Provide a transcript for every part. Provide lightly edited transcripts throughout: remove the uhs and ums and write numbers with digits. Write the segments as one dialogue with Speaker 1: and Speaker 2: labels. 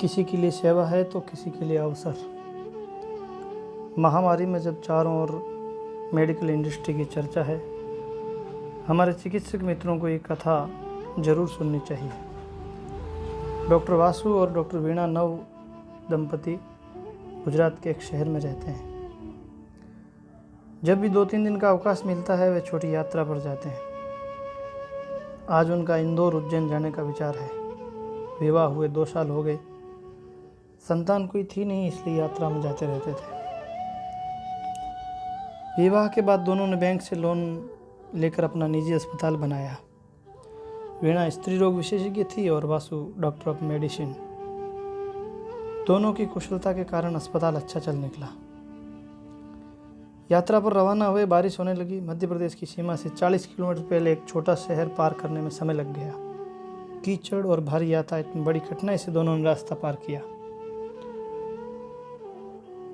Speaker 1: किसी के लिए सेवा है तो किसी के लिए अवसर। महामारी में जब चारों ओर मेडिकल इंडस्ट्री की चर्चा है, हमारे चिकित्सक मित्रों को ये कथा जरूर सुननी चाहिए। डॉक्टर वासु और डॉक्टर वीणा नव दंपति गुजरात के एक शहर में रहते हैं। जब भी 2-3 दिन का अवकाश मिलता है, वे छोटी यात्रा पर जाते हैं। आज उनका इंदौर उज्जैन जाने का विचार है। विवाह हुए 2 साल हो गए, संतान कोई थी नहीं, इसलिए यात्रा में जाते रहते थे। विवाह के बाद दोनों ने बैंक से लोन लेकर अपना निजी अस्पताल बनाया। वीणा स्त्री रोग विशेषज्ञ थी और वासु डॉक्टर ऑफ मेडिसिन। दोनों की कुशलता के कारण अस्पताल अच्छा चल निकला। यात्रा पर रवाना हुए, बारिश होने लगी। मध्य प्रदेश की सीमा से 40 किलोमीटर पहले एक छोटा शहर पार करने में समय लग गया। कीचड़ और भारी यातायात में बड़ी कठिनाई से दोनों ने रास्ता पार किया।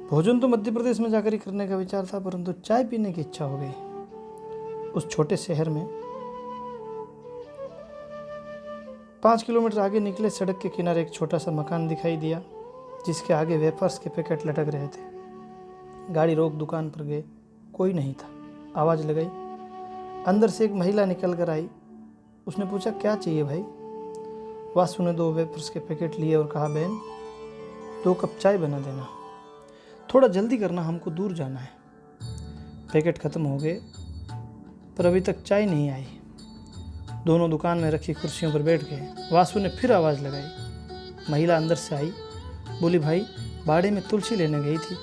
Speaker 1: भोजन तो मध्य प्रदेश में जाकर ही करने का विचार था, परंतु चाय पीने की इच्छा हो गई। उस छोटे शहर में 5 किलोमीटर आगे निकले, सड़क के किनारे एक छोटा सा मकान दिखाई दिया, जिसके आगे वेफर्स के पैकेट लटक रहे थे। गाड़ी रोक दुकान पर गए, कोई नहीं था। आवाज़ लगाई, अंदर से एक महिला निकल कर आई। उसने पूछा, क्या चाहिए भाई? वासु ने 2 वेफर्स के पैकेट लिए और कहा, बहन 2 कप चाय बना देना, थोड़ा जल्दी करना, हमको दूर जाना है। पैकेट ख़त्म हो गए, पर अभी तक चाय नहीं आई। दोनों दुकान में रखी कुर्सियों पर बैठ गए। वासु ने फिर आवाज़ लगाई। महिला अंदर से आई, बोली, भाई बाड़े में तुलसी लेने गई थी,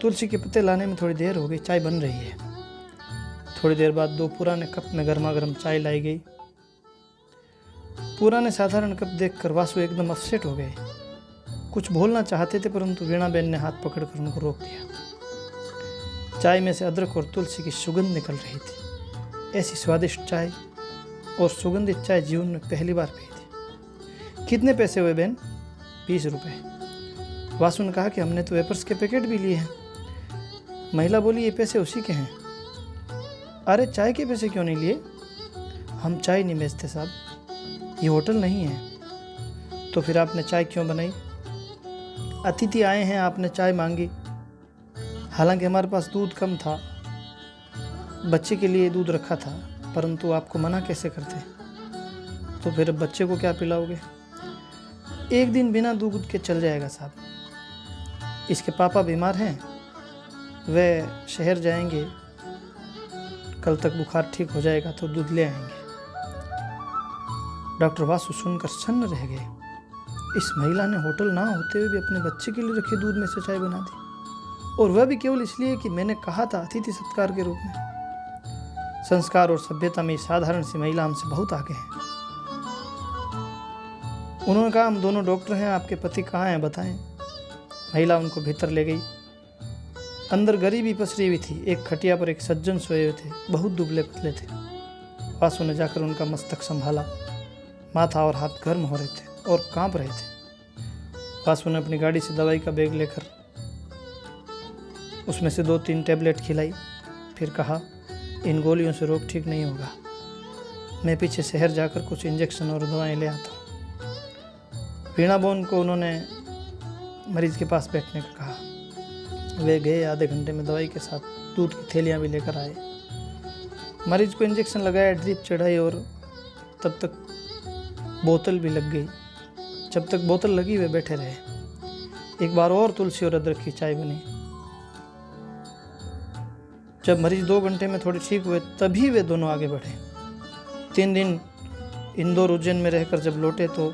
Speaker 1: तुलसी के पत्ते लाने में थोड़ी देर हो गई, चाय बन रही है। थोड़ी देर बाद 2 पुराने कप में गर्मा गर्म चाय लाई गई। पुराने साधारण कप देखकर वासु एकदम अपसेट हो गए। कुछ बोलना चाहते थे, परंतु वीणा बेन ने हाथ पकड़कर उनको रोक दिया। चाय में से अदरक और तुलसी की सुगंध निकल रही थी। ऐसी स्वादिष्ट चाय और सुगंधित चाय जीवन में पहली बार पी थी। कितने पैसे हुए बहन? 20 रुपये। वासु ने कहा कि हमने तो वेपर्स के पैकेट भी लिए हैं। महिला बोली, ये पैसे उसी के हैं। अरे चाय के पैसे क्यों नहीं लिए? हम चाय नहीं बेचते साहब, ये होटल नहीं है। तो फिर आपने चाय क्यों बनाई? अतिथि आए हैं, आपने चाय मांगी। हालांकि हमारे पास दूध कम था, बच्चे के लिए दूध रखा था, परंतु आपको मना कैसे करते? तो फिर बच्चे को क्या पिलाओगे? एक दिन बिना दूध के चल जाएगा साहब। इसके पापा बीमार हैं, वे शहर जाएंगे, कल तक बुखार ठीक हो जाएगा तो दूध ले आएंगे। डॉक्टर वासु सुनकर सन्न रह गए। इस महिला ने होटल ना होते हुए भी अपने बच्चे के लिए रखे दूध में से चाय बना दी, और वह भी केवल इसलिए कि मैंने कहा था, अतिथि सत्कार के रूप में। संस्कार और सभ्यता में साधारण सी महिला हमसे बहुत आगे है। उन्होंने कहा, हम दोनों डॉक्टर हैं, आपके पति कहाँ हैं बताएं। महिला उनको भीतर ले गई। अंदर गरीबी पसरी हुई थी। एक खटिया पर एक सज्जन सोए हुए थे, बहुत दुबले पतले थे। वासु ने जाकर उनका मस्तक संभाला। माथा और हाथ गर्म हो रहे थे और कांप रहे थे। वासु ने अपनी गाड़ी से दवाई का बैग लेकर उसमें से 2-3 टैबलेट खिलाई। फिर कहा, इन गोलियों से रोग ठीक नहीं होगा, मैं पीछे शहर जाकर कुछ इंजेक्शन और दवाएं ले आता हूँ। वीणा बोन को उन्होंने मरीज के पास बैठने का कहा। वे गए। आधे घंटे में दवाई के साथ दूध की थैलियाँ भी लेकर आए। मरीज को इंजेक्शन लगाया, ड्रिप चढ़ाई और तब तक बोतल भी लग गई। जब तक बोतल लगी वे बैठे रहे। एक बार और तुलसी और अदरक की चाय बनी। जब मरीज 2 घंटे में थोड़े ठीक हुए, तभी वे दोनों आगे बढ़े। 3 दिन इंदौर उज्जैन में रहकर जब लौटे तो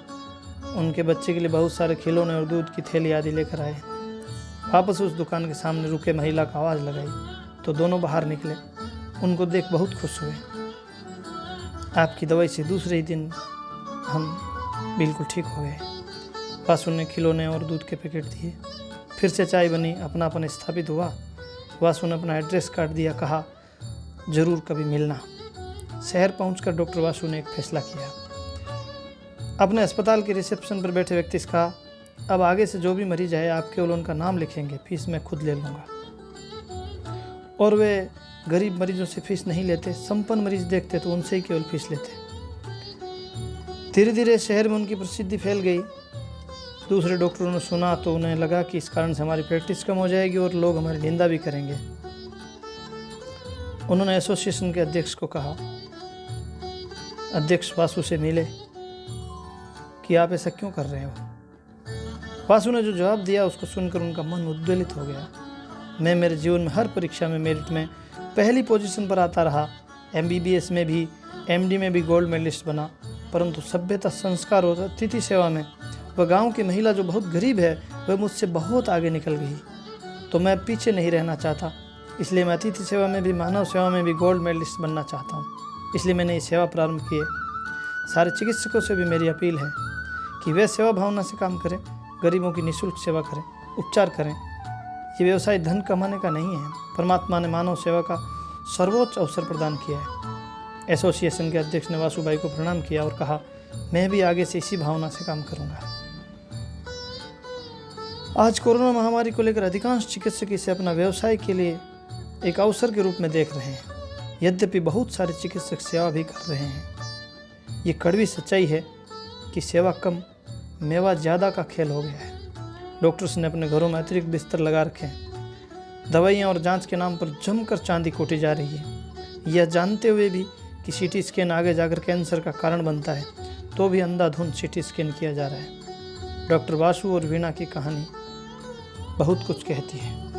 Speaker 1: उनके बच्चे के लिए बहुत सारे खिलौने और दूध की थैली आदि लेकर आए। वापस उस दुकान के सामने रुके, महिला को आवाज़ लगाई तो दोनों बाहर निकले। उनको देख बहुत खुश हुए। आपकी दवाई से दूसरे ही दिन हम बिल्कुल ठीक हो गए। वासु ने खिलौने और दूध के पैकेट दिए। फिर से चाय बनी, अपनापन स्थापित हुआ। वासु ने अपना एड्रेस काट दिया, कहा, जरूर कभी मिलना। शहर पहुंचकर डॉक्टर वासु ने एक फैसला किया। अपने अस्पताल के रिसेप्शन पर बैठे व्यक्ति से कहा, अब आगे से जो भी मरीज आए, आप केवल उनका नाम लिखेंगे, फीस मैं खुद ले लूँगा। और वे गरीब मरीजों से फीस नहीं लेते, संपन्न मरीज देखते तो उनसे ही केवल फीस लेते। धीरे धीरे शहर में उनकी प्रसिद्धि फैल गई। दूसरे डॉक्टरों ने सुना तो उन्हें लगा कि इस कारण से हमारी प्रैक्टिस कम हो जाएगी और लोग हमारी निंदा भी करेंगे। उन्होंने एसोसिएशन के अध्यक्ष को कहा, अध्यक्ष वासु से मिले कि आप ऐसा क्यों कर रहे हो। वासु ने जो जवाब दिया उसको सुनकर उनका मन उद्वेलित हो गया। मैं मेरे जीवन में हर परीक्षा में मेरिट में पहली पोजीशन पर आता रहा, MBBS में भी, MD में भी गोल्ड मेडलिस्ट बना, परंतु सभ्यता, संस्कार और अतिथि सेवा में वह गांव की महिला जो बहुत गरीब है वह मुझसे बहुत आगे निकल गई। तो मैं पीछे नहीं रहना चाहता, इसलिए मैं अतिथि सेवा में भी, मानव सेवा में भी गोल्ड मेडलिस्ट बनना चाहता हूँ। इसलिए मैंने ये सेवा प्रारंभ की है। सारे चिकित्सकों से भी मेरी अपील है कि वे सेवा भावना से काम करें, गरीबों की निःशुल्क सेवा करें, उपचार करें। ये व्यवसाय धन कमाने का नहीं है, परमात्मा ने मानव सेवा का सर्वोच्च अवसर प्रदान किया है। एसोसिएशन के अध्यक्ष ने वासुबाई को प्रणाम किया और कहा, मैं भी आगे से इसी भावना से काम करूंगा। आज कोरोना महामारी को लेकर अधिकांश चिकित्सक इसे अपना व्यवसाय के लिए एक अवसर के रूप में देख रहे हैं। यद्यपि बहुत सारे चिकित्सक सेवा भी कर रहे हैं। ये कड़वी सच्चाई है कि सेवा कम, मेवा ज़्यादा का खेल हो गया है। डॉक्टर्स ने अपने घरों में अतिरिक्त बिस्तर लगा रखे हैं। दवाइयाँ और जांच के नाम पर जमकर चांदी कोटी जा रही है। यह जानते हुए भी कि CT स्कैन आगे जाकर कैंसर का कारण बनता है, तो भी अंधाधुंध CT स्कैन किया जा रहा है। डॉक्टर वासु और वीणा की कहानी बहुत कुछ कहती है।